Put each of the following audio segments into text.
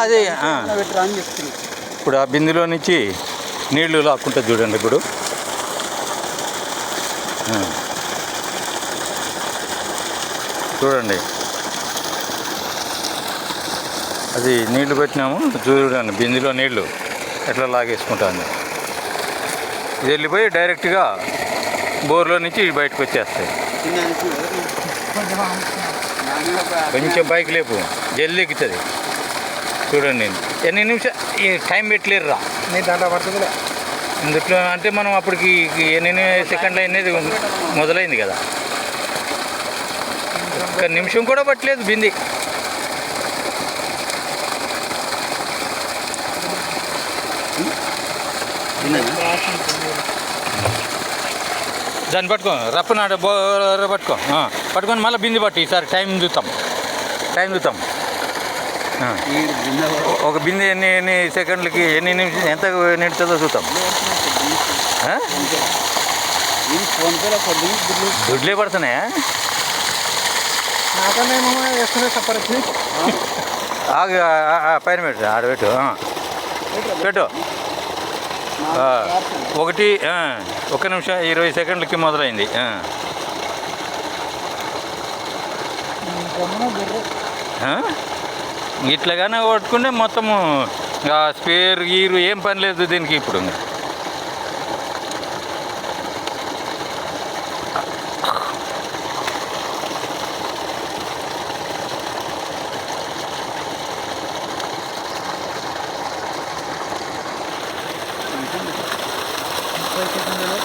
అదే ఇప్పుడు ఆ బిందులో నుంచి నీళ్లు లాక్కుంటుంది చూడండి ఇప్పుడు. చూడండి అది నీళ్లు పెట్టినాము చూడండి, బిందులో నీళ్లు ఎట్లా లాగేసుకుంటుంది. ఇది వెళ్ళిపోయి డైరెక్ట్గా బోర్లో నుంచి బయటకు వచ్చేస్తాయి. కొంచెం పైకి లేపు, జల్ది ఎక్కుతుంది. చూడండి ఎన్ని నిమిషాలు టైం పెట్టలేరురా నీ దాంట్లో పడుతుంది ఇందులో. అంటే మనం అప్పటికి ఎన్ని సెకండ్లు అనేది మొదలైంది కదా, ఒక్క నిమిషం కూడా పట్టలేదు బింది. దాన్ని పట్టుకో, రప్పనాడు బోర పట్టుకో, పట్టుకొని మళ్ళీ బింది పట్టు. ఈసారి టైం చూద్దాం. ఒక బిందె ఎన్ని సెకండ్లకి ఎన్ని నిమిషం ఎంత నిడుతుందో చూద్దాం. దుడ్లే పడుతున్నాయా? ఆగు, పైన పెట్టు, ఆడబెట్టు, పెట్టు. 1 నిమిషం 20 సెకండ్లకి మొదలైంది. ఇట్లాగానే కొట్టుకుంటే మొత్తము స్పేర్ గీరు ఏం పని లేదు దీనికి ఇప్పుడు.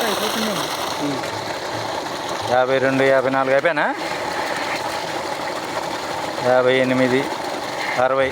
అయిపోతుంది. 52, 54 అయిపోయానా? 58, 60.